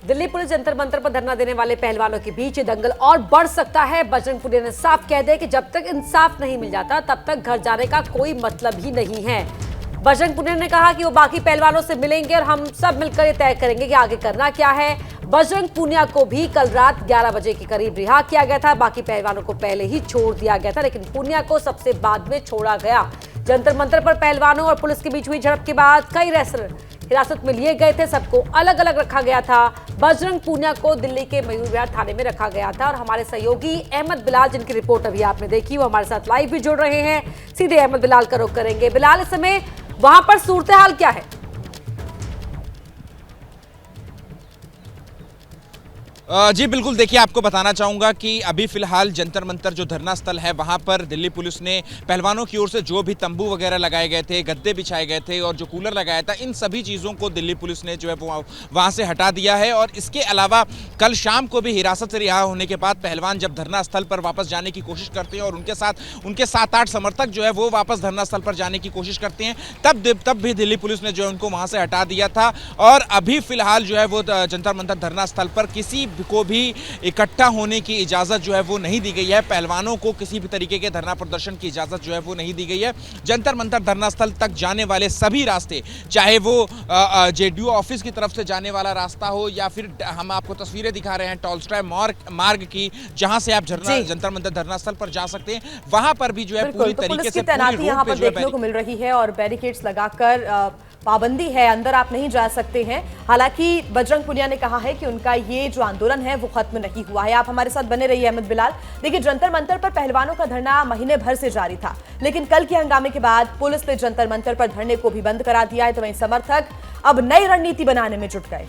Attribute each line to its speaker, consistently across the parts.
Speaker 1: Delhi police Jantar Mantar पर धरना देने वाले पहलवानों के बीच दंगल और बढ़ सकता है। बजरंग पुनिया ने साफ कह दिया कि जब तक इंसाफ नहीं मिल जाता तब तक घर जाने का कोई मतलब ही नहीं है। बजरंग पुनिया ने कहा कि वो बाकी पहलवानों से मिलेंगे और हम सब मिलकर ये तय करेंगे कि आगे करना क्या है। बजरंग पुनिया को भी कल रात 11 बजे के करीब रिहा किया गया था। बाकी पहलवानों को पहले ही छोड़ दिया गया था, लेकिन पुनिया को सबसे बाद में छोड़ा गया। जंतर मंतर पर पहलवानों और पुलिस के बीच हुई झड़प के बाद कई रेसलर हिरासत में लिए गए थे। सबको अलग अलग रखा गया था। बजरंग पुनिया को दिल्ली के मयूर विहार थाने में रखा गया था और हमारे सहयोगी अहमद बिलाल, जिनकी रिपोर्ट अभी आपने देखी, वो हमारे साथ लाइव भी जुड़ रहे हैं। सीधे अहमद बिलाल का रुख करेंगे। बिलाल, इस समय वहां पर सूरत हाल क्या है?
Speaker 2: जी बिल्कुल, देखिए आपको बताना चाहूँगा कि अभी फिलहाल जंतर मंतर जो धरना स्थल है वहाँ पर दिल्ली पुलिस ने पहलवानों की ओर से जो भी तंबू वगैरह लगाए गए थे, गद्दे बिछाए गए थे और जो कूलर लगाया था, इन सभी चीज़ों को दिल्ली पुलिस ने जो है वहाँ से हटा दिया है। और इसके अलावा कल शाम को भी हिरासत से रिहा होने के बाद पहलवान जब धरना स्थल पर वापस जाने की कोशिश करते हैं और उनके 7-8 समर्थक जो है वो वापस धरना स्थल पर जाने की कोशिश करते हैं, तब भी दिल्ली पुलिस ने जो है उनको वहाँ से हटा दिया था। और अभी फिलहाल जो है वो जंतर मंतर धरना स्थल पर किसी को भी इकट्ठा होने की इजाजत जो है वो नहीं दी गई है। पहलवानों को किसी भी तरीके के धरना प्रदर्शन की इजाजत जो है वो नहीं दी गई है। जंतर मंतर धरना स्थल तक जाने वाले सभी रास्ते, चाहे वो जेडीयू ऑफिस की तरफ से जाने वाला रास्ता हो या फिर हम आपको तस्वीरें दिखा रहे हैं टॉलस्टॉय मार्ग की, जहां से आप जंतर मंतर धरना स्थल पर जा सकते हैं, वहां पर भी जो है पूरी तरीके से
Speaker 3: तैनाती यहाँ पर देखने को मिल रही है और बैरिकेड्स लगाकर पाबंदी है, अंदर आप नहीं जा सकते हैं। हालांकि बजरंग पुनिया ने कहा है कि उनका ये जो आंदोलन है वो खत्म नहीं हुआ है। आप हमारे साथ बने रहिए अहमद बिलाल। देखिए, जंतर मंतर पर पहलवानों का धरना महीने भर से जारी था, लेकिन कल के हंगामे के बाद पुलिस ने जंतर मंतर पर धरने को भी बंद करा दिया है। तो वहीं समर्थक अब नई रणनीति बनाने में जुट गए।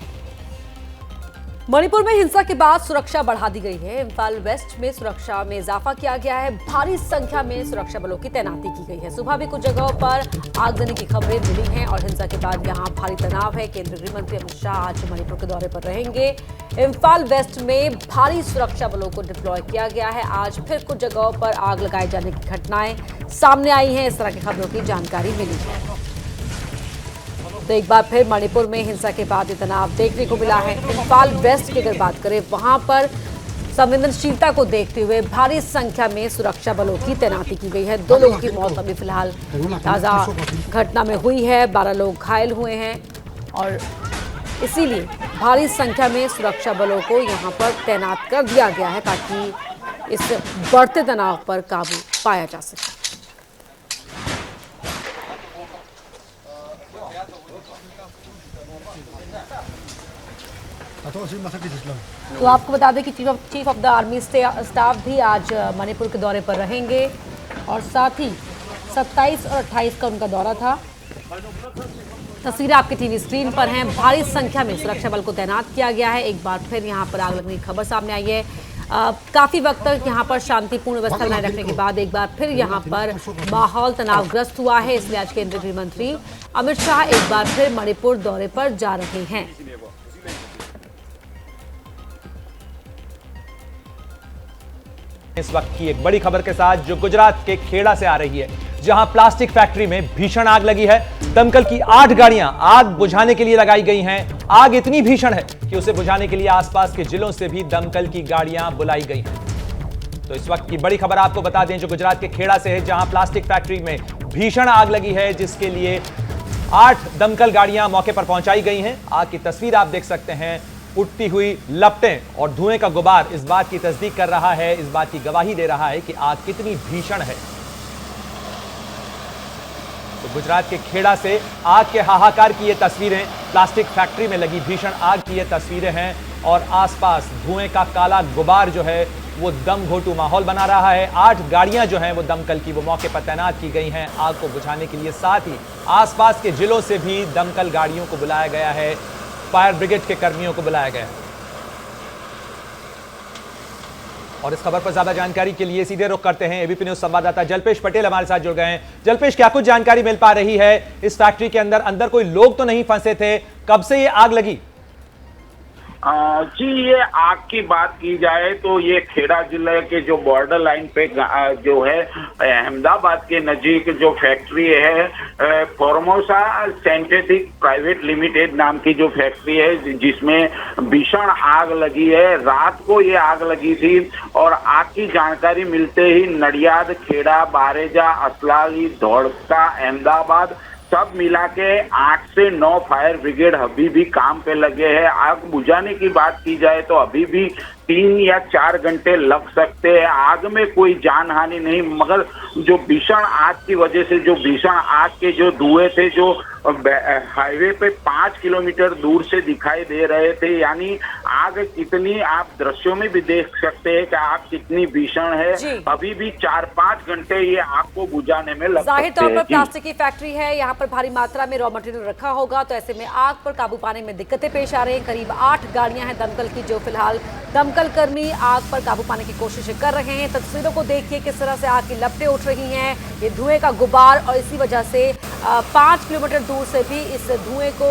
Speaker 1: मणिपुर में हिंसा के बाद सुरक्षा बढ़ा दी गई है। इम्फाल वेस्ट में सुरक्षा में इजाफा किया गया है। भारी संख्या में सुरक्षा बलों की तैनाती की गई है। सुबह भी कुछ जगहों पर आगजनी की खबरें मिली हैं और हिंसा के बाद यहां भारी तनाव है। केंद्रीय गृह मंत्री अमित शाह आज मणिपुर के दौरे पर रहेंगे। इम्फाल वेस्ट में भारी सुरक्षा बलों को डिप्लॉय किया गया है। आज फिर कुछ जगहों पर आग लगाए जाने की घटनाएं सामने आई हैं। इस तरह की खबरों की जानकारी मिली है। तो एक बार फिर मणिपुर में हिंसा के बाद तनाव देखने को मिला है। इम्फाल वेस्ट की अगर बात करें, वहां पर संवेदनशीलता को देखते हुए भारी संख्या में सुरक्षा बलों की तैनाती की गई है। 2 लोगों की मौत अभी फिलहाल ताज़ा घटना में हुई है। 12 लोग घायल हुए हैं और इसीलिए भारी संख्या में सुरक्षा बलों को यहाँ पर तैनात कर दिया गया है ताकि इस बढ़ते तनाव पर काबू पाया जा सके। तो आपको बता दें कि chief of the army staff भी आज मणिपुर के दौरे पर रहेंगे और साथ ही 27 और 28 का उनका दौरा था। तस्वीरें आपके टीवी स्क्रीन पर हैं। भारी संख्या में सुरक्षा बल को तैनात किया गया है। एक बार फिर यहां पर आग लगने की खबर सामने आई है। काफ़ी वक्त तक यहाँ पर शांतिपूर्ण व्यवस्था बनाए रखने के बाद एक बार फिर यहाँ पर माहौल तनावग्रस्त हुआ है। इसलिए आज केंद्रीय गृह मंत्री अमित शाह एक बार फिर मणिपुर दौरे पर जा रहे हैं।
Speaker 4: इस वक्त की एक बड़ी खबर के साथ जो गुजरात के खेड़ा से आ रही है, जहां प्लास्टिक फैक्ट्री में भीषण आग लगी है। दमकल की 8 गाड़ियां आग बुझाने के लिए लगाई गई हैं। आग इतनी भीषण है कि उसे बुझाने के लिए आसपास के जिलों से भी दमकल की गाड़ियां बुलाई गई हैं। तो इस वक्त की बड़ी खबर आपको बता दें जो गुजरात के खेड़ा से है, जहां प्लास्टिक फैक्ट्री में भीषण आग लगी है, जिसके लिए 8 दमकल गाड़ियां मौके पर पहुंचाई गई हैं। आग की तस्वीर आप देख सकते हैं। उठती हुई लपटें और धुएं का गुबार इस बात की तस्दीक कर रहा है, इस बात की गवाही दे रहा है कि आग कितनी भीषण है। तो गुजरात के खेड़ा से आग के हाहाकार की ये तस्वीरें, प्लास्टिक फैक्ट्री में लगी भीषण आग की ये तस्वीरें हैं और आसपास धुएं का काला गुबार जो है वो दम घोटू माहौल बना रहा है। 8 गाड़ियां जो हैं वो दमकल की वो मौके पर तैनात की गई हैं आग को बुझाने के लिए। साथ ही आसपास के जिलों से भी दमकल गाड़ियों को बुलाया गया है, फायर ब्रिगेड के कर्मियों को बुलाया गया। और इस खबर पर ज्यादा जानकारी के लिए सीधे रुख करते हैं एबीपी न्यूज संवाददाता जल्पेश पटेल हमारे साथ जुड़ गए हैं। जल्पेश, क्या कुछ जानकारी मिल पा रही है इस फैक्ट्री के अंदर कोई लोग तो नहीं फंसे थे? कब से ये आग लगी?
Speaker 5: जी, ये आग की बात की जाए तो ये खेड़ा जिले के जो बॉर्डर लाइन पे जो है अहमदाबाद के नजीक जो फैक्ट्री है फॉर्मोसा सिंथेटिक प्राइवेट लिमिटेड नाम की जो फैक्ट्री है, जिसमें भीषण आग लगी है। रात को ये आग लगी थी और आग की जानकारी मिलते ही नडियाद, खेड़ा, बारेजा, असलाली, धौड़का, अहमदाबाद सब मिला के 8 से 9 फायर ब्रिगेड अभी भी काम पे लगे हैं। आग बुझाने की बात की जाए तो अभी भी 3 या 4 घंटे लग सकते हैं। आग में कोई जान हानि नहीं, मगर जो भीषण आग की वजह से जो भीषण आग के जो धुएं थे जो हाईवे पे 5 किलोमीटर दूर से दिखाई दे रहे थे, यानी आग कितनी आप दृश्यों में भी देख सकते हैं कि आग कितनी भीषण है। अभी भी 4-5 घंटे ये आग को बुझाने में लग सकते हैं।
Speaker 1: जाहिर तौर पर प्लास्टिक की फैक्ट्री है, यहाँ पर भारी मात्रा में रॉ मटेरियल रखा होगा, तो ऐसे में आग पर काबू पाने में दिक्कतें पेश आ रही हैं। करीब 8 गाड़ियां हैं दमकल की, जो फिलहाल दमकल कर्मी आग पर काबू पाने की कोशिश कर रहे हैं। तस्वीरों को देखिए किस तरह से आग की लपटें उठ रही हैं, ये धुएं का गुबार, और इसी वजह से 5 किलोमीटर दूर से भी इस धुएं को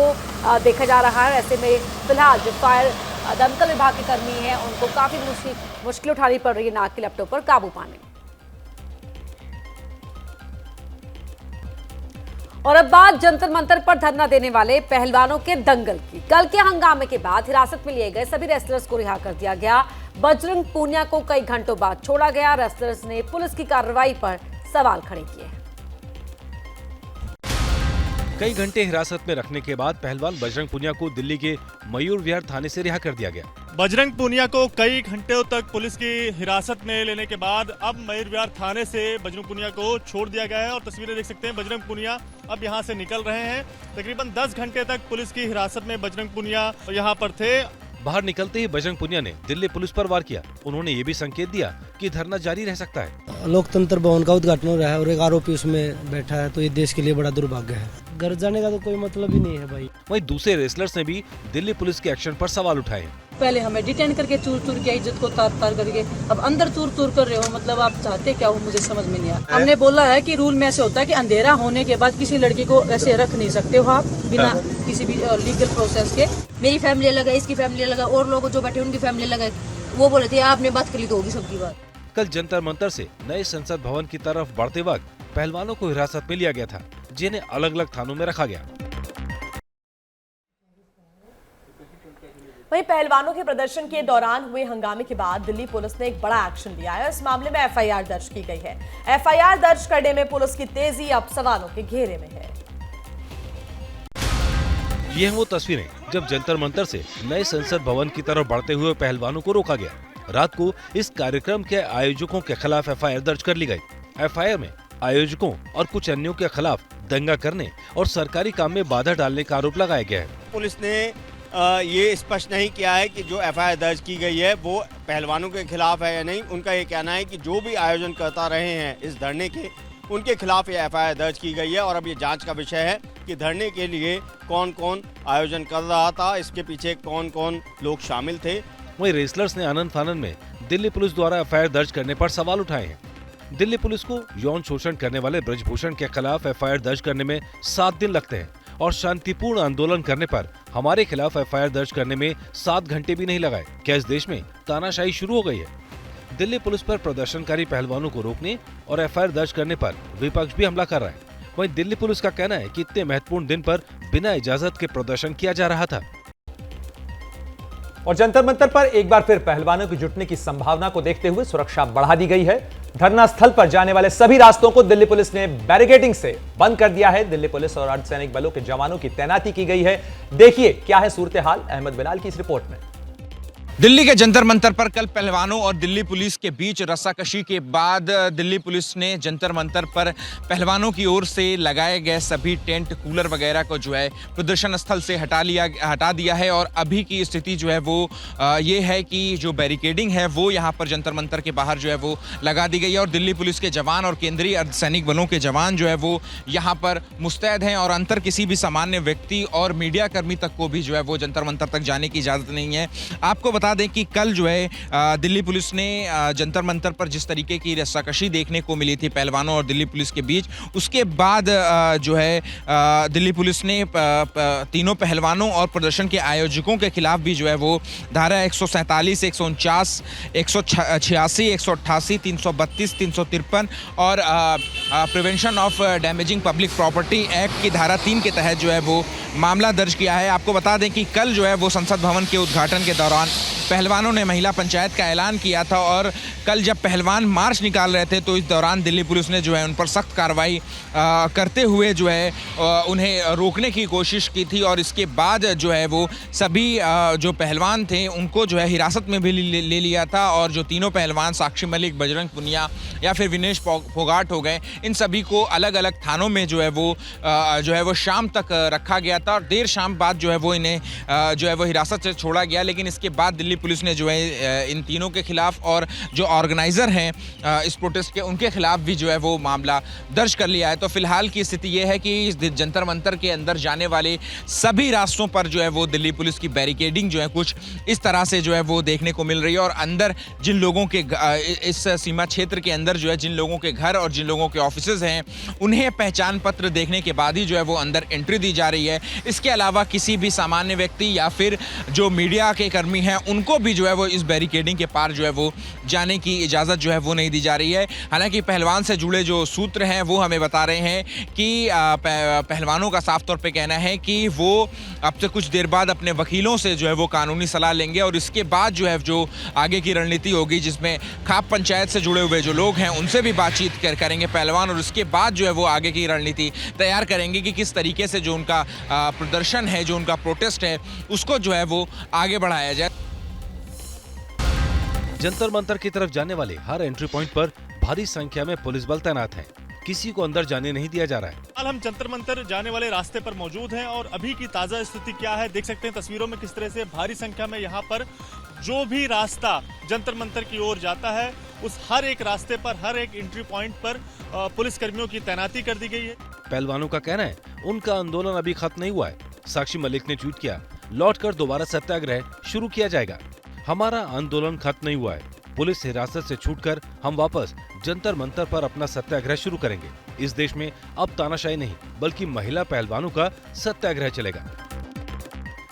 Speaker 1: देखा जा रहा है। ऐसे में फिलहाल जो फायर दमकल विभाग के कर्मी हैं उनको काफी मुश्किल उठानी पड़ रही है आग की लपटों पर काबू पाने में। और अब बात जंतर मंतर पर धरना देने वाले पहलवानों के दंगल की। कल के हंगामे के बाद हिरासत में लिए गए सभी रेसलर्स को रिहा कर दिया गया। बजरंग पूनिया को कई घंटों बाद छोड़ा गया। रेसलर्स ने पुलिस की कार्रवाई पर सवाल खड़े किए।
Speaker 6: कई घंटे हिरासत में रखने के बाद पहलवान बजरंग पूनिया को दिल्ली के मयूर विहार थाने से रिहा कर दिया गया।
Speaker 7: बजरंग पूनिया को कई घंटों तक पुलिस की हिरासत में लेने के बाद अब मयूर विहार थाने से बजरंग पूनिया को छोड़ दिया गया है। और तस्वीरें देख सकते हैं, बजरंग पूनिया अब यहां से निकल रहे हैं। तकरीबन 10 घंटे तक पुलिस की हिरासत में बजरंग पूनिया यहां पर थे।
Speaker 6: बाहर निकलते ही बजरंग पूनिया ने दिल्ली पुलिस पर वार किया। उन्होंने ये भी संकेत दिया कि धरना जारी रह सकता है।
Speaker 8: लोकतंत्र भवन का उद्घाटन हो रहा है और एक आरोपी उसमें बैठा है, तो ये देश के लिए बड़ा दुर्भाग्य है। घर जाने का तो कोई मतलब ही नहीं है भाई।
Speaker 6: वहीं दूसरे रेसलर्स ने भी दिल्ली पुलिस के एक्शन पर सवाल उठाए।
Speaker 9: पहले हमें डिटेन करके चूर चूर के इज्जत को तार तार करके अब अंदर चूर चूर कर रहे हो, मतलब आप चाहते क्या हो, मुझे समझ में नहीं आया। हमने बोला है कि रूल में ऐसे होता है कि अंधेरा होने के बाद किसी लड़की को ऐसे रख नहीं सकते हो आप बिना किसी भी लीगल प्रोसेस के।
Speaker 10: मेरी फैमिली अलग है, इसकी फैमिली अलग है, और लोग जो बैठे उनकी फैमिली अलग है। वो बोले थे आपने बात कर ली तो होगी सबकी बात।
Speaker 6: कल जंतर मंतर से नए संसद भवन की तरफ बढ़ते वक्त पहलवानों को हिरासत में लिया गया था, जिन्हें अलग अलग थानों में रखा गया।
Speaker 3: वहीं पहलवानों के प्रदर्शन के दौरान हुए हंगामे के बाद दिल्ली पुलिस ने एक बड़ा एक्शन लिया है। इस मामले में एफआईआर दर्ज की गई है। एफआईआर दर्ज करने में पुलिस की तेजी अब सवालों के घेरे में है।
Speaker 6: ये वो तस्वीरें जब जंतर मंतर से नए संसद भवन की तरफ बढ़ते हुए पहलवानों को रोका गया। रात को इस कार्यक्रम के आयोजकों के खिलाफ एफआईआर दर्ज कर ली गई। एफआईआर में आयोजकों और कुछ अन्यों के खिलाफ दंगा करने और सरकारी काम में बाधा डालने का आरोप लगाया गया है।
Speaker 11: पुलिस ने ये स्पष्ट नहीं किया है कि जो एफआईआर दर्ज की गई है वो पहलवानों के खिलाफ है या नहीं। उनका ये कहना है कि जो भी आयोजन करता रहे हैं इस धरने के, उनके खिलाफ ये एफआईआर दर्ज की गई है। और अब ये जांच का विषय है कि धरने के लिए कौन कौन आयोजन कर रहा था, इसके पीछे कौन कौन लोग शामिल थे।
Speaker 6: वहीं रेसलर्स ने आनंद फानंद में दिल्ली पुलिस द्वारा एफआईआर दर्ज करने पर सवाल उठाए हैं। दिल्ली पुलिस को यौन शोषण करने वाले ब्रजभूषण के खिलाफ एफआईआर दर्ज करने में 7 दिन लगते हैं और शांतिपूर्ण आंदोलन करने पर हमारे खिलाफ एफआईआर दर्ज करने में 7 घंटे भी नहीं लगाए। क्या इस देश में तानाशाही शुरू हो गई है? दिल्ली पुलिस पर प्रदर्शनकारी पहलवानों को रोकने और एफआईआर दर्ज करने पर विपक्ष भी हमला कर रहा है। वहीं दिल्ली पुलिस का कहना है कि इतने महत्वपूर्ण दिन पर बिना इजाजत के प्रदर्शन किया जा रहा था।
Speaker 4: और जंतर मंतर पर एक बार फिर पहलवानों की जुटने की संभावना को देखते हुए सुरक्षा बढ़ा दी गई है। धरना स्थल पर जाने वाले सभी रास्तों को दिल्ली पुलिस ने बैरिकेडिंग से बंद कर दिया है। दिल्ली पुलिस और अर्धसैनिक बलों के जवानों की तैनाती की गई है। देखिए क्या है सूरत हाल अहमद बिलाल की इस रिपोर्ट में।
Speaker 2: दिल्ली के जंतर मंतर पर कल पहलवानों और दिल्ली पुलिस के बीच रस्साकशी के बाद दिल्ली पुलिस ने जंतर मंतर पर पहलवानों की ओर से लगाए गए सभी टेंट, कूलर वगैरह को जो है प्रदर्शन स्थल से हटा दिया है। और अभी की स्थिति जो है वो ये है कि जो बैरिकेडिंग है वो यहाँ पर जंतर मंतर के बाहर जो है वो लगा दी गई है। और दिल्ली पुलिस के जवान और केंद्रीय अर्धसैनिक बलों के जवान जो है वो यहाँ पर मुस्तैद हैं और अंतर किसी भी सामान्य व्यक्ति और मीडिया कर्मी तक को भी जो है वो जंतर मंतर तक जाने की इजाज़त नहीं है। आपको बता दें कि कल जो है दिल्ली पुलिस ने जंतर मंतर पर जिस तरीके की रस्साकशी देखने को मिली थी पहलवानों और दिल्ली पुलिस के बीच, उसके बाद जो है दिल्ली पुलिस ने तीनों पहलवानों और प्रदर्शन के आयोजकों के खिलाफ भी जो है वो धारा 147, 149, 186, 188, 332, 353 और prevention of damaging public property act की धारा 3 के तहत जो है वो मामला दर्ज किया है। आपको बता दें कि कल जो है वो संसद भवन के उद्घाटन के दौरान पहलवानों ने महिला पंचायत का ऐलान किया था और कल जब पहलवान मार्च निकाल रहे थे तो इस दौरान दिल्ली पुलिस ने जो है उन पर सख्त कार्रवाई करते हुए जो है उन्हें रोकने की कोशिश की थी और इसके बाद जो है वो सभी जो पहलवान थे उनको जो है हिरासत में भी ले लिया था और जो तीनों पहलवान साक्षी मलिक, बजरंग पुनिया या फिर विनेश फोगाट हो गए, इन सभी को अलग अलग थानों में जो है वो शाम तक रखा गया था और देर शाम बाद जो है वो इन्हें जो है वो हिरासत से छोड़ा गया। लेकिन इसके बाद दिल्ली पुलिस ने जो है इन तीनों के खिलाफ और जो ऑर्गेनाइजर हैं इस प्रोटेस्ट के उनके खिलाफ भी जो है वो मामला दर्ज कर लिया है। तो फिलहाल की स्थिति ये है कि इस जंतर मंतर के अंदर जाने वाले सभी रास्तों पर जो है वो दिल्ली पुलिस की बैरिकेडिंग जो है कुछ इस तरह से जो है वो देखने को मिल रही है और अंदर जिन लोगों के इस सीमा क्षेत्र के अंदर जो है जिन लोगों के घर और जिन लोगों के ऑफिसेज हैं उन्हें पहचान पत्र देखने के बाद ही जो है वो अंदर एंट्री दी जा रही है। इसके अलावा किसी भी सामान्य व्यक्ति या फिर जो मीडिया के कर्मी हैं उनको भी जो है वो इस बैरिकेडिंग के पार जो है वो जाने की इजाज़त जो है वो नहीं दी जा रही है। हालांकि पहलवान से जुड़े जो सूत्र हैं वो हमें बता रहे हैं कि पहलवानों का साफ तौर पे कहना है कि वो अब से कुछ देर बाद अपने वकीलों से जो है वो कानूनी सलाह लेंगे और इसके बाद जो है जो आगे की रणनीति होगी जिसमें खाप पंचायत से जुड़े हुए जो लोग हैं उनसे भी बातचीत करेंगे पहलवान और उसके बाद जो है वो आगे की रणनीति तैयार करेंगे कि किस तरीके से जो उनका प्रदर्शन है, जो उनका प्रोटेस्ट है, उसको जो है वो आगे बढ़ाया जाए।
Speaker 6: जंतर मंतर की तरफ जाने वाले हर एंट्री पॉइंट पर भारी संख्या में पुलिस बल तैनात है। किसी को अंदर जाने नहीं दिया जा रहा है।
Speaker 7: फिलहाल हम जंतर मंतर जाने वाले रास्ते पर मौजूद हैं और अभी की ताजा स्थिति क्या है देख सकते हैं तस्वीरों में किस तरह से भारी संख्या में यहाँ पर जो भी रास्ता जंतर मंतर की ओर जाता है उस हर एक रास्ते पर हर एक एंट्री पॉइंट पर पुलिस कर्मियों की तैनाती कर दी गई है।
Speaker 6: पहलवानों का कहना है उनका आंदोलन अभी खत्म नहीं हुआ है। साक्षी मलिक ने ट्वीट किया, लौटकर दोबारा सत्याग्रह शुरू किया जाएगा। हमारा आंदोलन खत्म नहीं हुआ है। पुलिस हिरासत से छूटकर हम वापस जंतर मंतर पर अपना सत्याग्रह शुरू करेंगे। इस देश में अब तानाशाही नहीं बल्कि महिला पहलवानों का सत्याग्रह चलेगा।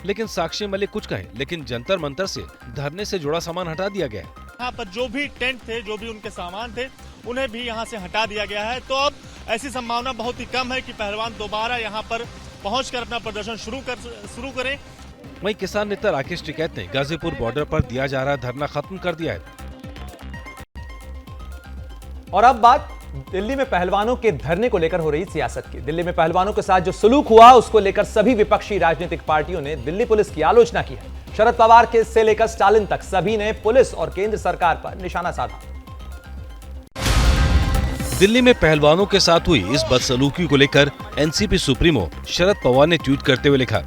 Speaker 6: लेकिन साक्षी मलिक कुछ कहें, लेकिन जंतर मंतर से धरने से जुड़ा सामान हटा दिया गया है।
Speaker 7: यहाँ पर जो भी टेंट थे, जो भी उनके सामान थे, उन्हें भी यहाँ से हटा दिया गया है। तो अब ऐसी संभावना बहुत ही कम है कि पहलवान दोबारा यहाँ पर पहुंचकर अपना प्रदर्शन शुरू करें।
Speaker 6: वहीं किसान नेता राकेश टिकैत ने गाजीपुर बॉर्डर पर दिया जा रहा धरना खत्म कर दिया है।
Speaker 4: और अब बात दिल्ली में पहलवानों के धरने को लेकर हो रही सियासत की। दिल्ली में पहलवानों के साथ जो सलूक हुआ उसको लेकर सभी विपक्षी राजनीतिक पार्टियों ने दिल्ली पुलिस की आलोचना की है। शरद पवार के से लेकर स्टालिन तक सभी ने पुलिस और केंद्र सरकार पर निशाना साधा।
Speaker 6: दिल्ली में पहलवानों के साथ हुई इस बदसलूकी को लेकर एनसीपी सुप्रीमो शरद पवार ने ट्वीट करते हुए लिखा,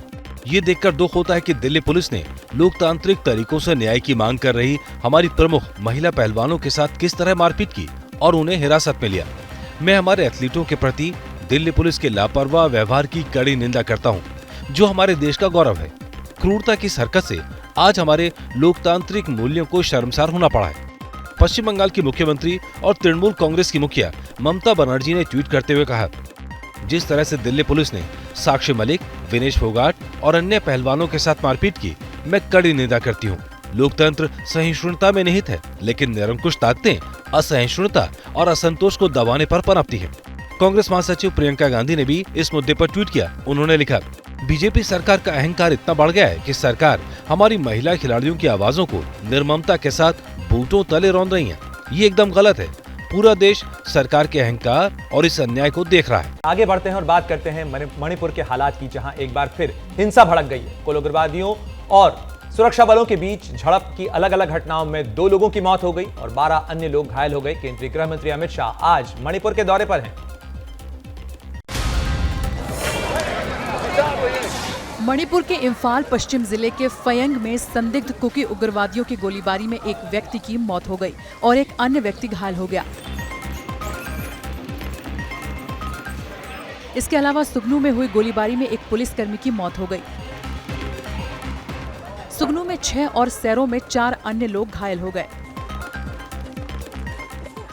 Speaker 6: ये देखकर दुख होता है कि दिल्ली पुलिस ने लोकतांत्रिक तरीकों से न्याय की मांग कर रही हमारी प्रमुख महिला पहलवानों के साथ किस तरह मारपीट की और उन्हें हिरासत में लिया। मैं हमारे एथलीटों के प्रति दिल्ली पुलिस के लापरवाह व्यवहार की कड़ी निंदा करता हूं, जो हमारे देश का गौरव है। क्रूरता की इस हरकत से आज हमारे लोकतांत्रिक मूल्यों को शर्मसार होना पड़ा है। पश्चिम बंगाल की मुख्यमंत्री और तृणमूल कांग्रेस की मुखिया ममता बनर्जी ने ट्वीट करते हुए कहा, जिस तरह से दिल्ली पुलिस ने साक्षी मलिक, विनेश फोगाट और अन्य पहलवानों के साथ मारपीट की, मैं कड़ी निंदा करती हूँ। लोकतंत्र सहिष्णुता में निहित है, लेकिन निरंकुश ताकतें असहिष्णुता और असंतोष को दबाने पर पनपती है। कांग्रेस महासचिव प्रियंका गांधी ने भी इस मुद्दे पर ट्वीट किया। उन्होंने लिखा, बीजेपी सरकार का अहंकार इतना बढ़ गया है कि सरकार हमारी महिला खिलाड़ियों की आवाजों को निर्ममता के साथ बूटों तले रौंद रही है। ये एकदम गलत है। पूरा देश सरकार के अहंकार और इस अन्याय को देख रहा है।
Speaker 4: आगे बढ़ते हैं और बात करते हैं मणिपुर के हालात की, जहां एक बार फिर हिंसा भड़क गई है। कुल उग्रवादियों और सुरक्षा बलों के बीच झड़प की अलग अलग घटनाओं में 2 लोगों की मौत हो गई और 12 अन्य लोग घायल हो गए। केंद्रीय गृह मंत्री अमित शाह आज मणिपुर के दौरे पर हैं।
Speaker 12: मणिपुर के इम्फाल पश्चिम जिले के फयंग में संदिग्ध कुकी उग्रवादियों की गोलीबारी में एक व्यक्ति की मौत हो गई और एक अन्य व्यक्ति घायल हो गया। इसके अलावा सुगनू में हुई गोलीबारी में एक पुलिसकर्मी की मौत हो गई। सुगनू में 6 और सैरो में 4 अन्य लोग घायल हो गए।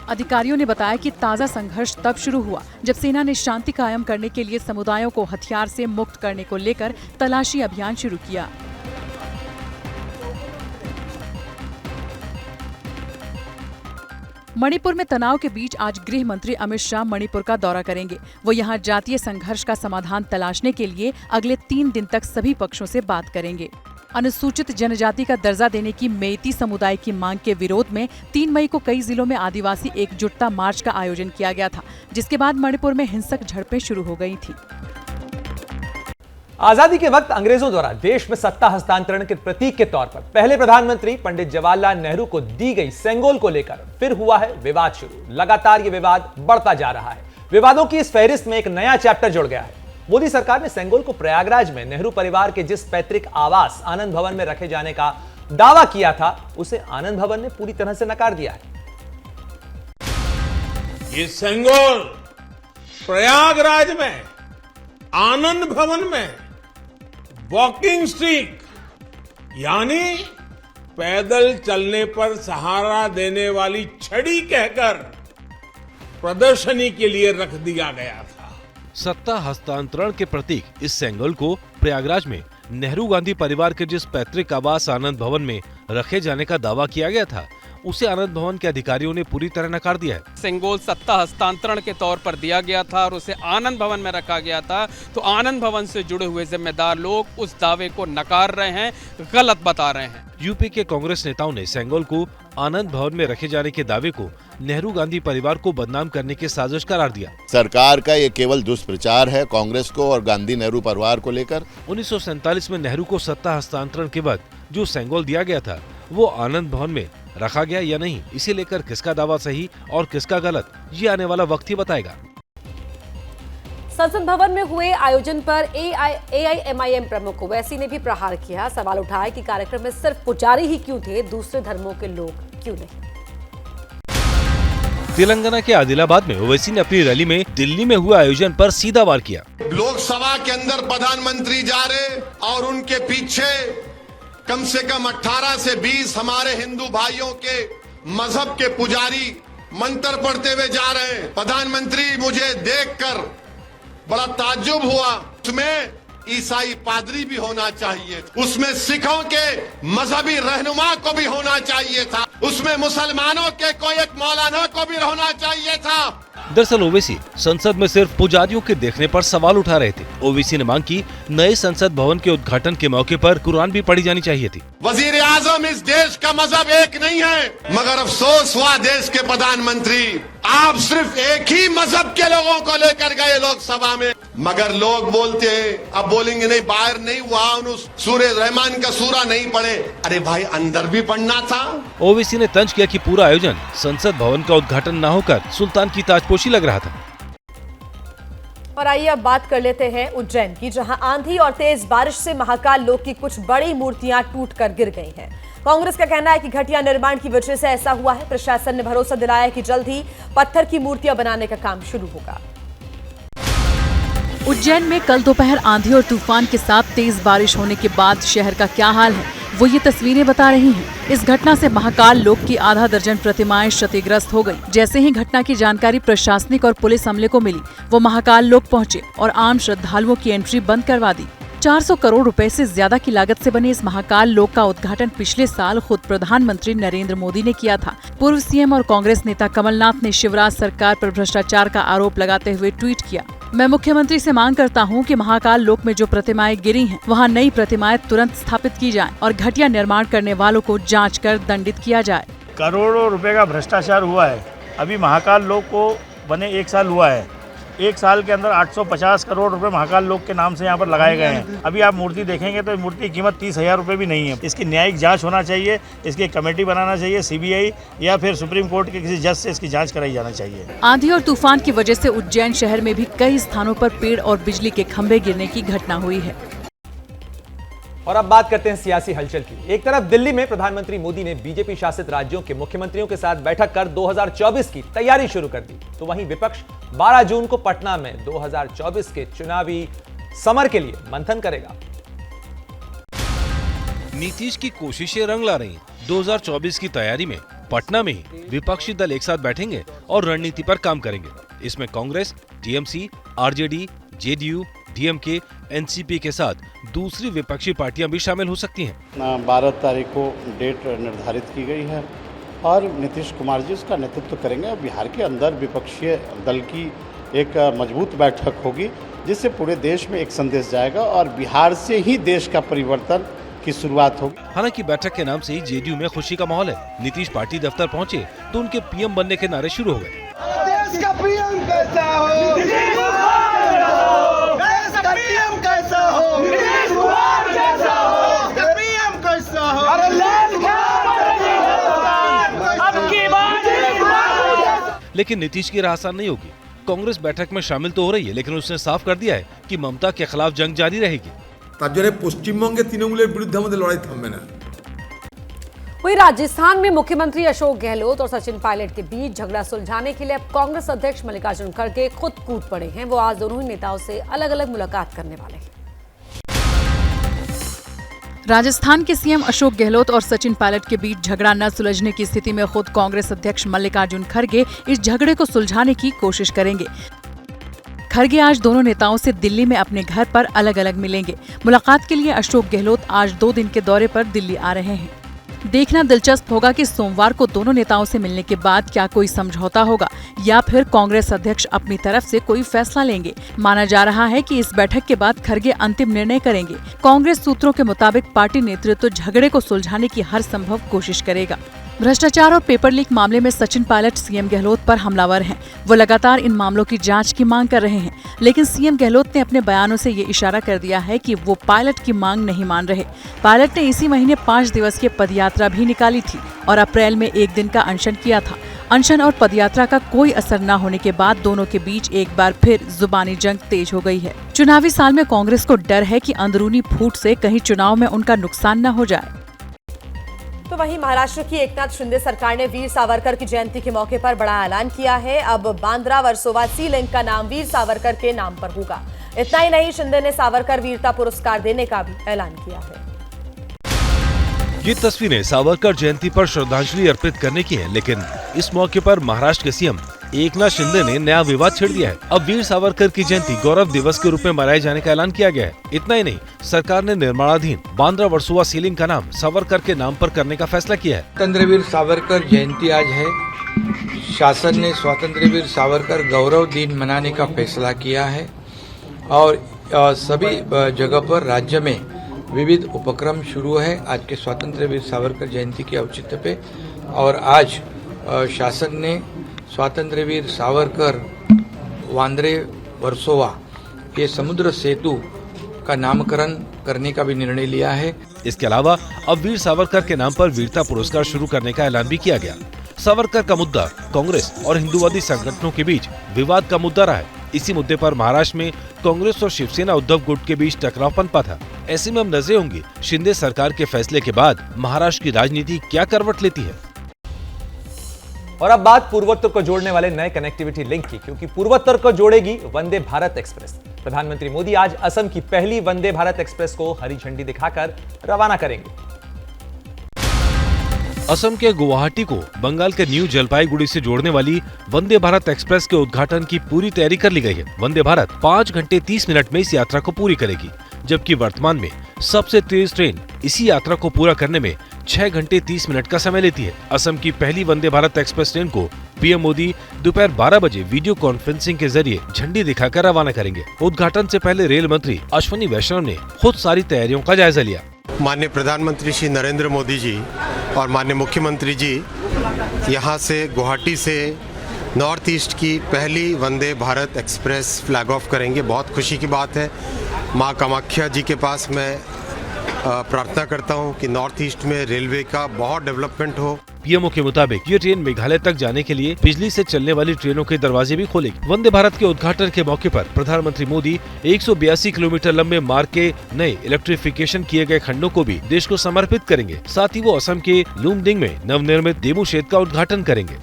Speaker 12: अधिकारियों ने बताया कि ताज़ा संघर्ष तब शुरू हुआ जब सेना ने शांति कायम करने के लिए समुदायों को हथियार से मुक्त करने को लेकर तलाशी अभियान शुरू किया। मणिपुर में तनाव के बीच आज गृह मंत्री अमित शाह मणिपुर का दौरा करेंगे। वो यहां जातीय संघर्ष का समाधान तलाशने के लिए अगले 3 दिन तक सभी पक्षों से बात करेंगे। अनुसूचित जनजाति का दर्जा देने की मेइती समुदाय की मांग के विरोध में 3 मई को कई जिलों में आदिवासी एकजुटता मार्च का आयोजन किया गया था, जिसके बाद मणिपुर में हिंसक झड़पें शुरू हो गई थी।
Speaker 4: आजादी के वक्त अंग्रेजों द्वारा देश में सत्ता हस्तांतरण के प्रतीक के तौर पर पहले प्रधानमंत्री पंडित जवाहरलाल नेहरू को दी गई सेंगोल को लेकर फिर हुआ है विवाद शुरू। लगातार ये विवाद बढ़ता जा रहा है। विवादों की इस फहरिस्त में एक नया चैप्टर जुड़ गया है। मोदी सरकार ने सेंगोल को प्रयागराज में नेहरू परिवार के जिस पैतृक आवास आनंद भवन में रखे जाने का दावा किया था, उसे आनंद भवन ने पूरी तरह से नकार दिया है।
Speaker 13: ये सेंगोल प्रयागराज में आनंद भवन में वॉकिंग स्टिक यानी पैदल चलने पर सहारा देने वाली छड़ी कहकर प्रदर्शनी के लिए रख दिया गया था।
Speaker 6: सत्ता हस्तांतरण के प्रतीक इस सेंगोल को प्रयागराज में नेहरू गांधी परिवार के जिस पैतृक आवास आनंद भवन में रखे जाने का दावा किया गया था, उसे आनंद भवन के अधिकारियों ने पूरी तरह नकार दिया है।
Speaker 14: सेंगोल सत्ता हस्तांतरण के तौर पर दिया गया था और उसे आनंद भवन में रखा गया था, तो आनंद भवन से जुड़े हुए जिम्मेदार लोग उस दावे को नकार रहे हैं, गलत बता रहे हैं।
Speaker 6: यूपी के कांग्रेस नेताओं ने सेंगोल को आनंद भवन में रखे जाने के दावे को नेहरू गांधी परिवार को बदनाम करने की साजिश करार दिया।
Speaker 15: सरकार का ये केवल दुष्प्रचार है कांग्रेस को और गांधी नेहरू परिवार को लेकर।
Speaker 6: 1947 में नेहरू को सत्ता हस्तांतरण के बाद जो सेंगोल दिया गया था, वो आनंद भवन में रखा गया या नहीं, इसे लेकर किसका दावा सही और किसका गलत, ये आने वाला वक्त ही बताएगा।
Speaker 1: संसद भवन में हुए आयोजन पर AIMIM प्रमुख ओवैसी ने भी प्रहार किया। सवाल उठाया कि कार्यक्रम में सिर्फ पुजारी ही क्यों थे, दूसरे धर्मों के लोग क्यों नहीं।
Speaker 6: तेलंगाना के आदिलाबाद में ओवैसी ने अपनी रैली में दिल्ली में हुए आयोजन पर सीधा वार किया।
Speaker 16: लोकसभा के अंदर प्रधानमंत्री जा रहे और उनके पीछे कम से कम 18 से 20 हमारे हिंदू भाइयों के मजहब के पुजारी मंत्र पढ़ते हुए जा रहे हैं। प्रधानमंत्री मुझे देखकर बड़ा ताज्जुब हुआ। उसमें ईसाई पादरी भी होना चाहिए, उसमें सिखों के मजहबी रहनुमा को भी होना चाहिए था, उसमें मुसलमानों के कोई एक मौलाना को भी होना चाहिए था।
Speaker 6: दरअसल ओवैसी संसद में सिर्फ पुजारियों के देखने पर सवाल उठा रहे थे। ओवैसी ने मांग की नए संसद भवन के उद्घाटन के मौके पर कुरान भी पढ़ी जानी चाहिए थी।
Speaker 16: वजीर आजम इस देश का मजहब एक नहीं है, मगर अफसोस हुआ देश के प्रधानमंत्री आप सिर्फ एक ही मजहब के लोगों को लेकर गए लोकसभा में। मगर लोग बोलते हैं, अब बोलेंगे नहीं बाहर नहीं हुआ, सूरह रहमान का सूरा नहीं पढ़े। अरे भाई अंदर भी पढ़ना था।
Speaker 6: ओवैसी ने तंज किया कि पूरा आयोजन संसद भवन का उद्घाटन न होकर सुल्तान की ताजपोशी लग रहा था।
Speaker 3: और आइए अब बात कर लेते हैं उज्जैन की, जहां आंधी और तेज बारिश से महाकाल लोक की कुछ बड़ी मूर्तियां टूटकर गिर गई हैं। कांग्रेस का कहना है कि घटिया निर्माण की वजह से ऐसा हुआ है। प्रशासन ने भरोसा दिलाया है कि जल्द ही पत्थर की मूर्तियां बनाने का काम शुरू होगा।
Speaker 12: उज्जैन में कल दोपहर आंधी और तूफान के साथ तेज बारिश होने के बाद शहर का क्या हाल है, वो ये तस्वीरें बता रही हैं। इस घटना से महाकाल लोक की आधा दर्जन प्रतिमाएं क्षतिग्रस्त हो गई। जैसे ही घटना की जानकारी प्रशासनिक और पुलिस अमले को मिली, वो महाकाल लोक पहुंचे और आम श्रद्धालुओं की एंट्री बंद करवा दी। 400 करोड़ रुपए से ज्यादा की लागत से बने इस महाकाल लोक का उद्घाटन पिछले साल खुद प्रधानमंत्री नरेंद्र मोदी ने किया था। पूर्व सीएम और कांग्रेस नेता कमलनाथ ने शिवराज सरकार पर भ्रष्टाचार का आरोप लगाते हुए ट्वीट किया, मैं मुख्यमंत्री से मांग करता हूं कि महाकाल लोक में जो प्रतिमाएं गिरी हैं, वहां नई प्रतिमाएं तुरंत स्थापित की जाएं और घटिया निर्माण करने वालों को जांच कर दंडित किया जाए।
Speaker 17: करोड़ों रुपए का भ्रष्टाचार हुआ है। अभी महाकाल लोक को बने 1 साल हुआ है। 1 साल के अंदर 850 करोड़ रुपए महाकाल लोक के नाम से यहाँ पर लगाए गए हैं। अभी आप मूर्ति देखेंगे तो मूर्ति की कीमत 30,000 रुपए भी नहीं है। इसकी न्यायिक जांच होना चाहिए, इसकी एक कमेटी बनाना चाहिए, CBI या फिर सुप्रीम कोर्ट के किसी जज से इसकी जांच कराई जाना चाहिए।
Speaker 12: आंधी और तूफान की वजह से उज्जैन शहर में भी कई स्थानों पर पेड़ और बिजली के खंभे गिरने की घटना हुई है।
Speaker 4: और अब बात करते हैं सियासी हलचल की। एक तरफ दिल्ली में प्रधानमंत्री मोदी ने बीजेपी शासित राज्यों के मुख्यमंत्रियों के साथ बैठक कर 2024 की तैयारी शुरू कर दी, तो वहीं विपक्ष 12 जून को पटना में 2024 के चुनावी समर के लिए मंथन करेगा।
Speaker 6: नीतीश की कोशिशें रंग ला रही हैं। 2024 की तैयारी में पटना में ही विपक्षी दल एक साथ बैठेंगे और रणनीति पर काम करेंगे। इसमें Congress, TMC, RJD, JDU, DMK, NCP के साथ दूसरी विपक्षी पार्टियां भी शामिल हो सकती हैं।
Speaker 18: 12 तारीख को डेट निर्धारित की गई है और नीतीश कुमार जी उसका नेतृत्व करेंगे। बिहार के अंदर विपक्षी दल की एक मजबूत बैठक होगी, जिससे पूरे देश में एक संदेश जाएगा और बिहार से ही देश का परिवर्तन की शुरुआत होगी।
Speaker 6: हालांकि बैठक के नाम से ही जेडीयू में खुशी का माहौल है। नीतीश पार्टी दफ्तर पहुंचे तो उनके पीएम बनने के नारे शुरू हो गए।
Speaker 19: देश का पीएम कैसा हो, देश का पीएम कैसा हो, नीतीश कुमार कैसा हो, पीएम कैसा हो,
Speaker 6: लेकिन नीतीश की राह आसान नहीं होगी। कांग्रेस बैठक में शामिल तो हो रही है, लेकिन उसने साफ कर दिया है कि ममता के खिलाफ जंग जारी रहेगी।
Speaker 20: তার জন্য পশ্চিমবঙ্গে তৃণমূলের বিরুদ্ধে আমাদের লড়াই থামবে না।
Speaker 1: वहीं राजस्थान में मुख्यमंत्री अशोक गहलोत और सचिन पायलट के बीच झगड़ा सुलझाने के लिए अब कांग्रेस अध्यक्ष मल्लिकार्जुन खड़गे खुद कूद पड़े हैं। वो आज दोनों ही नेताओं से अलग अलग मुलाकात करने वाले हैं।
Speaker 12: राजस्थान के सीएम अशोक गहलोत और सचिन पायलट के बीच झगड़ा न सुलझने की स्थिति में खुद कांग्रेस अध्यक्ष मल्लिकार्जुन खड़गे इस झगड़े को सुलझाने की कोशिश करेंगे। खड़गे आज दोनों नेताओं से दिल्ली में अपने घर पर अलग अलग मिलेंगे। मुलाकात के लिए अशोक गहलोत आज 2 दिन के दौरे पर दिल्ली आ रहे हैं। देखना दिलचस्प होगा कि सोमवार को दोनों नेताओं से मिलने के बाद क्या कोई समझौता होगा या फिर कांग्रेस अध्यक्ष अपनी तरफ से कोई फैसला लेंगे। माना जा रहा है कि इस बैठक के बाद खड़गे अंतिम निर्णय करेंगे। कांग्रेस सूत्रों के मुताबिक पार्टी नेतृत्व झगड़े को सुलझाने की हर संभव कोशिश करेगा। भ्रष्टाचार और पेपर लीक मामले में सचिन पायलट सीएम गहलोत पर हमलावर हैं। वो लगातार इन मामलों की जांच की मांग कर रहे हैं, लेकिन सीएम गहलोत ने अपने बयानों से ये इशारा कर दिया है कि वो पायलट की मांग नहीं मान रहे। पायलट ने इसी महीने 5 दिवसीय पदयात्रा भी निकाली थी और अप्रैल में 1 दिन का अनशन किया था। अनशन और पदयात्रा का कोई असर न होने के बाद दोनों के बीच एक बार फिर जुबानी जंग तेज हो गई है। चुनावी साल में कांग्रेस को डर है कि अंदरूनी फूट से कहीं चुनाव में उनका नुकसान न हो जाए।
Speaker 3: तो वहीं महाराष्ट्र की एकनाथ शिंदे सरकार ने वीर सावरकर की जयंती के मौके पर बड़ा ऐलान किया है। अब बांद्रा वर्सोवा सी लिंक का नाम वीर सावरकर के नाम पर होगा। इतना ही नहीं, शिंदे ने सावरकर वीरता पुरस्कार देने का भी ऐलान किया है।
Speaker 6: ये तस्वीरें सावरकर जयंती पर श्रद्धांजलि अर्पित करने की है, लेकिन इस मौके पर महाराष्ट्र के सीएम एकनाथ शिंदे ने नया विवाद छेड़ दिया है। अब वीर सावरकर की जयंती गौरव दिवस के रूप में मनाए जाने का ऐलान किया गया है। इतना ही नहीं, सरकार ने निर्माणाधीन बांद्रा वर्सोवा सीलिंग का नाम सावरकर के नाम पर करने का फैसला किया है।
Speaker 21: स्वातंत्र्यवीर सावरकर जयंती आज है। शासन ने स्वातंत्र्यवीर सावरकर गौरव दिन मनाने का फैसला किया है और सभी जगह पर राज्य में विविध उपक्रम शुरू है आज के स्वातंत्र्यवीर सावरकर जयंती के औचित्य पे। और आज शासन ने स्वातंत्र्यवीर सावरकर वांद्रे वर्सोवा ये समुद्र सेतु का नामकरण करने का भी निर्णय लिया है।
Speaker 6: इसके अलावा अब वीर सावरकर के नाम पर वीरता पुरस्कार शुरू करने का ऐलान भी किया गया। सावरकर का मुद्दा कांग्रेस और हिंदूवादी संगठनों के बीच विवाद का मुद्दा रहा है। इसी मुद्दे पर महाराष्ट्र में कांग्रेस और शिवसेना उद्धव गुट के बीच टकराव पनपा था। ऐसे में अब नजरें होंगी शिंदे सरकार के फैसले के बाद महाराष्ट्र की राजनीति क्या करवट लेती है।
Speaker 4: और अब बात पूर्वोत्तर को जोड़ने वाले नए कनेक्टिविटी लिंक की, क्योंकि पूर्वोत्तर को जोड़ेगी वंदे भारत एक्सप्रेस। प्रधानमंत्री मोदी आज असम की पहली वंदे भारत एक्सप्रेस को हरी झंडी दिखाकर रवाना करेंगे।
Speaker 6: असम के गुवाहाटी को बंगाल के न्यू जलपाईगुड़ी से जोड़ने वाली वंदे भारत एक्सप्रेस के उद्घाटन की पूरी तैयारी कर ली गई है। वंदे भारत 5 घंटे 30 मिनट में इस यात्रा को पूरी करेगी, जबकि वर्तमान में सबसे तेज ट्रेन इसी यात्रा को पूरा करने में 6 घंटे 30 मिनट का समय लेती है। असम की पहली वंदे भारत एक्सप्रेस ट्रेन को पीएम मोदी दोपहर 12 बजे वीडियो कॉन्फ्रेंसिंग के जरिए झंडी दिखाकर रवाना करेंगे। उद्घाटन से पहले रेल मंत्री अश्विनी वैष्णव ने खुद सारी तैयारियों का जायजा लिया।
Speaker 22: माननीय प्रधानमंत्री श्री नरेंद्र मोदी जी और माननीय मुख्यमंत्री जी यहाँ से गुवाहाटी से नॉर्थ ईस्ट की पहली Vande Bharat express flag of करेंगे। बहुत खुशी की बात है। माँ कामाख्या जी के पास मैं प्रार्थना करता हूँ कि नॉर्थ ईस्ट में रेलवे का बहुत डेवलपमेंट हो।
Speaker 6: पीएमओ के मुताबिक ये ट्रेन मेघालय तक जाने के लिए बिजली से चलने वाली ट्रेनों के दरवाजे भी खोलेगी। वंदे भारत के उद्घाटन के मौके पर प्रधानमंत्री मोदी 182 किलोमीटर लंबे मार्ग के नए इलेक्ट्रिफिकेशन किए गए खंडों को भी देश को समर्पित करेंगे। साथ ही वो असम के लुमडिंग में नवनिर्मित देमू क्षेत्र का उद्घाटन करेंगे।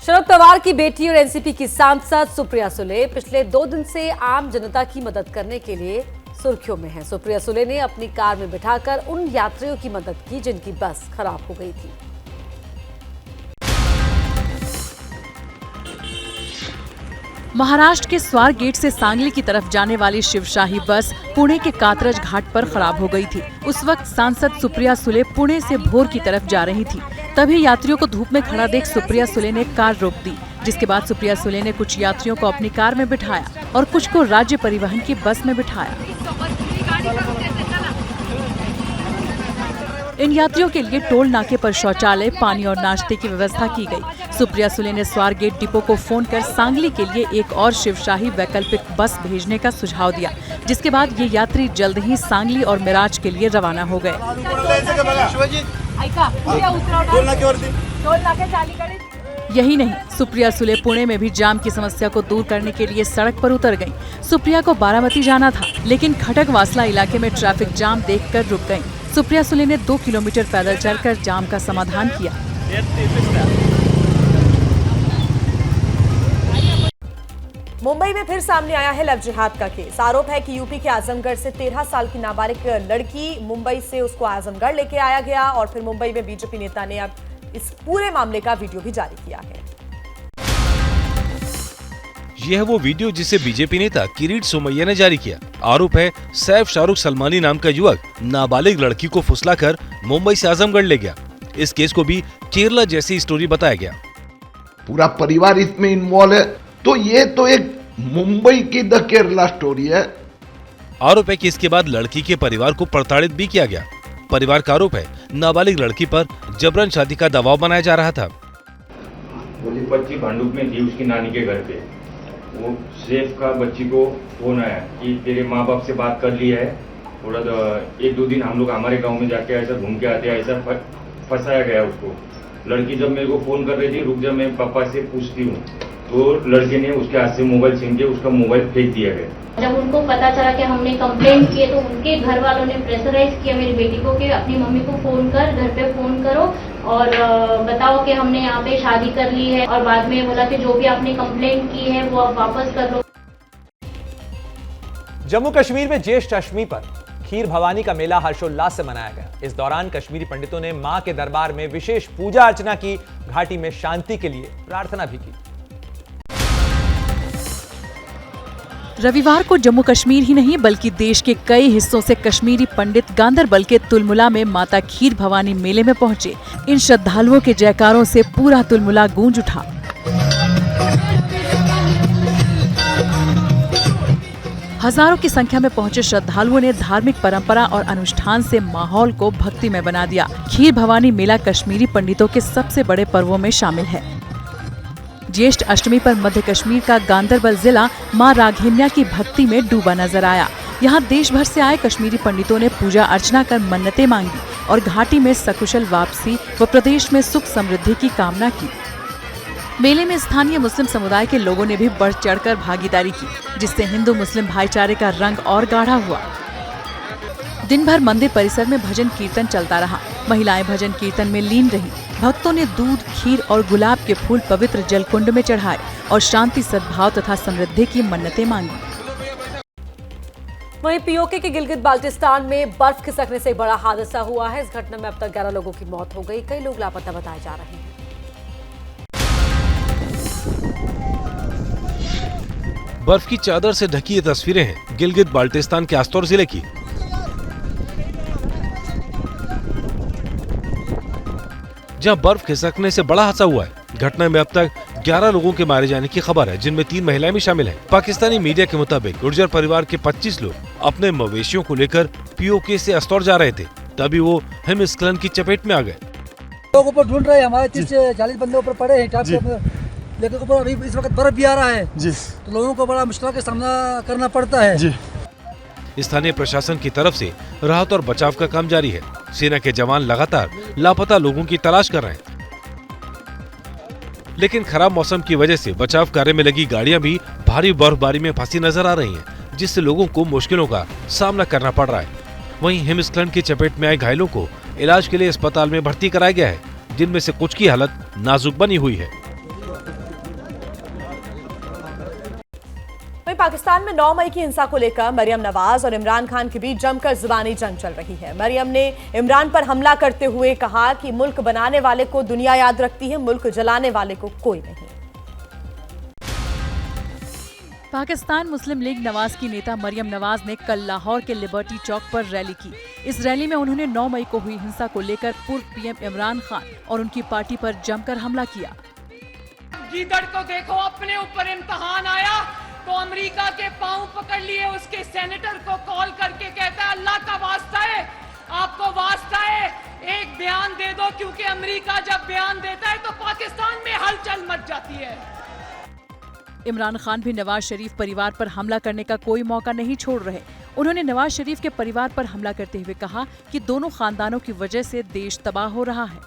Speaker 1: शरद पवार की बेटी और एनसीपी की सांसद सुप्रिया सुले पिछले 2 दिन से आम जनता की मदद करने के लिए सुर्खियों में है। सुप्रिया सुले ने अपनी कार में बिठाकर उन यात्रियों की मदद की जिनकी बस खराब हो गई थी।
Speaker 12: महाराष्ट्र के स्वारगेट से सांगली की तरफ जाने वाली शिवशाही बस पुणे के कात्रज घाट पर खराब हो गई थी। उस वक्त सांसद सुप्रिया सुले पुणे से भोर की तरफ जा रही थी। तभी यात्रियों को धूप में खड़ा देख सुप्रिया सुले ने कार रोक दी, जिसके बाद सुप्रिया सुले ने कुछ यात्रियों को अपनी कार में बिठाया और कुछ को राज्य परिवहन की बस में बिठाया। इन यात्रियों के लिए टोल नाके पर शौचालय, पानी और नाश्ते की व्यवस्था की गई। सुप्रिया सुले ने स्वारगेट डिपो को फोन कर सांगली के लिए एक और शिवशाही वैकल्पिक बस भेजने का सुझाव दिया, जिसके बाद ये यात्री जल्द ही सांगली और मिराज के लिए रवाना हो गए। यही नहीं, सुप्रिया सुले पुणे में भी जाम की समस्या को दूर करने के लिए सड़क पर उतर गईं। सुप्रिया को बारामती जाना था, लेकिन खटकवासला इलाके में ट्रैफिक जाम देखकर रुक गईं। सुप्रिया सुले ने 2 किलोमीटर पैदल चलकर जाम का समाधान किया।
Speaker 3: मुंबई में फिर सामने आया है लव जिहाद का केस। आरोप है कि यूपी के आजमगढ़ से 13 साल की नाबालिग लड़की मुंबई से उसको आजमगढ़ लेके आया गया और फिर मुंबई में बीजेपी नेता ने अब इस पूरे मामले का वीडियो भी जारी किया है।
Speaker 6: यह है वो वीडियो जिसे बीजेपी नेता किरीट सोमैया ने जारी किया। आरोप है सैफ शाहरुख सलमानी नाम का युवक नाबालिग लड़की को फुसलाकर मुंबई से आजमगढ़ ले गया। इस केस को भी केरला जैसी स्टोरी बताया गया।
Speaker 5: पूरा परिवार इसमें इन्वॉल्व है, तो ये तो एक मुंबई की द केरला स्टोरी है।
Speaker 6: आरोप है कि इसके बाद लड़की के परिवार को प्रताड़ित भी किया गया। परिवार का आरोप है नाबालिग लड़की पर जबरन शादी का दबाव बनाया जा रहा था।
Speaker 8: मुझे बच्ची भांडुप में थी उसकी नानी के घर पे। वो सेफ का बच्ची को फोन आया कि तेरे माँ बाप से बात कर लिया है, थोड़ा 1-2 दिन हम लोग हमारे गांव में जाके ऐसा घूम के आते हैं, ऐसा फंसाया गया उसको। लड़की जब मेरे को फोन कर रही थी, रुक जा मैं पापा से पूछती हूँ, तो लड़के ने उसके हाथ से मोबाइल छीन के उसका मोबाइल फेंक दिया गया।
Speaker 23: जब उनको पता चला कि हमने कंप्लेंट की तो उनके घर वालों ने प्रेशराइज किया मेरी बेटी को कि अपनी मम्मी को फोन कर, घर पे फोन करो और बताओ कि हमने यहाँ पे शादी कर ली है। और बाद में बोला कि जो भी आपने कंप्लेंट की है वो आप वापस कर लो।
Speaker 4: जम्मू कश्मीर में ज्येष्ठ अष्टमी पर खीर भवानी का मेला हर्षोल्लास से मनाया गया। इस दौरान कश्मीरी पंडितों ने मां के दरबार में विशेष पूजा अर्चना की, घाटी में शांति के लिए प्रार्थना भी की।
Speaker 12: रविवार को जम्मू कश्मीर ही नहीं बल्कि देश के कई हिस्सों से कश्मीरी पंडित गांदरबल के तुलमुला में माता खीर भवानी मेले में पहुंचे। इन श्रद्धालुओं के जयकारों से पूरा तुलमुला गूंज उठा। हजारों की संख्या में पहुंचे श्रद्धालुओं ने धार्मिक परंपरा और अनुष्ठान से माहौल को भक्ति में बना दिया। खीर भवानी मेला कश्मीरी पंडितों के सबसे बड़े पर्वों में शामिल है। ज्येष्ठ अष्टमी पर मध्य कश्मीर का गांदरबल जिला मां राघेम्या की भक्ति में डूबा नजर आया। यहां देश भर से आए कश्मीरी पंडितों ने पूजा अर्चना कर मन्नतें मांगी और घाटी में सकुशल वापसी व प्रदेश में सुख समृद्धि की कामना की। मेले में स्थानीय मुस्लिम समुदाय के लोगों ने भी बढ़ चढ़कर भागीदारी की, जिससे हिंदू मुस्लिम भाईचारे का रंग और गाढ़ा हुआ। दिन भर मंदिर परिसर में भजन कीर्तन चलता रहा। महिलाएं भजन कीर्तन में लीन रहीं। भक्तों ने दूध, खीर और गुलाब के फूल पवित्र जलकुंड में चढ़ाए और शांति, सद्भाव तथा समृद्धि की मन्नतें मांगी।
Speaker 1: वहीं पीओके के गिलगित बाल्टिस्तान में बर्फ खिसकने से बड़ा हादसा हुआ है। इस घटना में अब तक 11 लोगों की मौत हो गई, कई लोग लापता बताए जा रहे हैं।
Speaker 6: बर्फ की चादर से ढकी ये तस्वीरें हैं गिलगित बाल्टिस्तान के आस्तौर जिले की। जहां बर्फ खिसकने से बड़ा हादसा हुआ है। घटना में अब तक 11 लोगों के मारे जाने की खबर है, जिनमें 3 महिलाएं भी शामिल हैं। पाकिस्तानी मीडिया के मुताबिक गुर्जर परिवार के 25 लोग अपने मवेशियों को लेकर पीओके से अस्तौर जा रहे थे, तभी वो हिमस्खलन की चपेट में आ गए।
Speaker 24: लोगों को ढूंढ रहे हैं, हमारे 30 से 40 बंदे ऊपर पड़े हैं, लेकिन ऊपर अभी इस वक्त बर्फ भी आ रहा है जी, तो लोगों को बड़ा मुश्किल का सामना करना पड़ता है जी।
Speaker 6: स्थानीय प्रशासन की तरफ से राहत और बचाव का काम जारी है। सेना के जवान लगातार लापता लोगों की तलाश कर रहे हैं, लेकिन खराब मौसम की वजह से बचाव कार्य में लगी गाड़ियां भी भारी बर्फबारी में फंसी नजर आ रही हैं, जिससे लोगों को मुश्किलों का सामना करना पड़ रहा है। वहीं हिमस्खलन की चपेट में आए घायलों को इलाज के लिए अस्पताल में भर्ती कराया गया है, जिनमें से कुछ की हालत नाजुक बनी हुई है।
Speaker 3: पाकिस्तान में 9 मई की हिंसा को लेकर मरियम नवाज और इमरान खान के बीच जमकर जुबानी जंग चल रही है। मरियम ने इमरान पर हमला करते हुए कहा कि मुल्क बनाने वाले को दुनिया याद रखती है, मुल्क जलाने वाले को कोई नहीं।
Speaker 12: पाकिस्तान मुस्लिम लीग नवाज की नेता मरियम नवाज ने कल लाहौर के लिबर्टी चौक पर रैली की। इस रैली में उन्होंने 9 मई को हुई हिंसा को लेकर पूर्व पीएम इमरान खान और उनकी पार्टी पर जमकर हमला किया।
Speaker 2: गीदड़ को देखो, अपने ऊपर इम्तिहान आया तो अमेरिका के पांव पकड़ लिए, उसके सेनेटर को कॉल करके कहता है अल्लाह का वास्ता है, आपको वास्ता है एक बयान दे दो, क्योंकि अमेरिका जब बयान देता है तो पाकिस्तान में हलचल मच जाती है।
Speaker 12: इमरान खान भी नवाज शरीफ परिवार पर हमला करने का कोई मौका नहीं छोड़ रहे। उन्होंने नवाज शरीफ के परिवार पर हमला करते हुए कहा कि दोनों खानदानों की वजह से देश तबाह हो रहा है।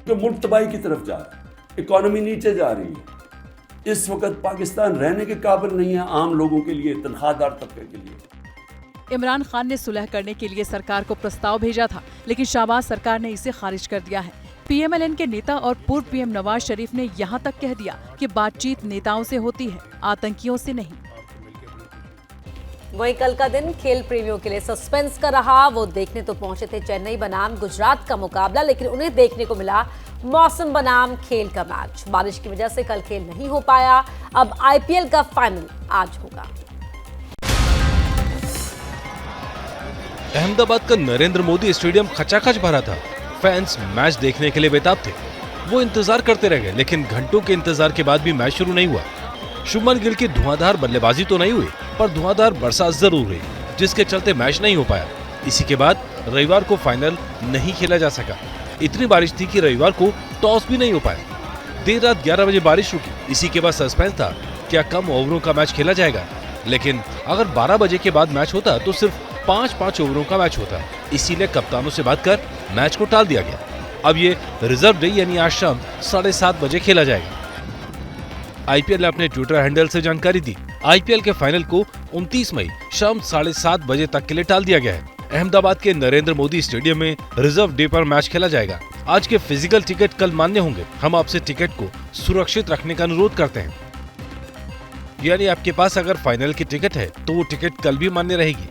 Speaker 9: तो मुल्क तबाही की तरफ जा रहा है, इकोनॉमी नीचे जा रही है। इस वक्त पाकिस्तान रहने के काबिल नहीं है आम लोगों के लिए, तनख्वाहदार तबके के लिए।
Speaker 12: इमरान खान ने सुलह करने के लिए सरकार को प्रस्ताव भेजा था, लेकिन शाहबाज सरकार ने इसे खारिज कर दिया है। पीएमएलएन के नेता और पूर्व पीएम नवाज शरीफ ने यहां तक कह दिया कि बातचीत नेताओं से होती है, आतंकियों से नहीं।
Speaker 1: वहीं कल का दिन खेल प्रेमियों के लिए सस्पेंस का रहा। वो देखने तो पहुंचे थे चेन्नई बनाम गुजरात का मुकाबला, लेकिन उन्हें देखने को मिला मौसम बनाम खेल का मैच। बारिश की वजह से कल खेल नहीं हो पाया। अब आईपीएल का फाइनल आज होगा।
Speaker 6: अहमदाबाद का नरेंद्र मोदी स्टेडियम खचाखच भरा था। फैंस मैच देखने के लिए बेताब थे। वो इंतजार करते रह गए, लेकिन घंटों के इंतजार के बाद भी मैच शुरू नहीं हुआ। शुभमन गिल की धुआंधार बल्लेबाजी तो नहीं हुई, पर धुआंधार बरसात जरूर हुई, जिसके चलते मैच नहीं हो पाया। इसी के बाद रविवार को फाइनल नहीं खेला जा सका। इतनी बारिश थी कि रविवार को टॉस भी नहीं हो पाया। देर रात 11 बजे बारिश रुकी। इसी के बाद सस्पेंस था, क्या कम ओवरों का मैच खेला जाएगा। लेकिन अगर 12 बजे के बाद मैच होता तो सिर्फ 5-5 ओवरों का मैच होता। इसीलिए कप्तानों से बात कर मैच को टाल दिया गया। अब ये रिजर्व डे यानी आज शाम 7:30 बजे खेला जाएगा। आईपीएल ने अपने ट्विटर हैंडल से जानकारी दी, आईपीएल के फाइनल को 29 मई शाम 7:30 बजे तक के लिए टाल दिया गया है। अहमदाबाद के नरेंद्र मोदी स्टेडियम में रिजर्व डे पर मैच खेला जाएगा। आज के फिजिकल टिकट कल मान्य होंगे। हम आपसे टिकट को सुरक्षित रखने का अनुरोध करते हैं। यानी आपके पास अगर फाइनल की टिकट है तो वो टिकट कल भी मान्य रहेगी।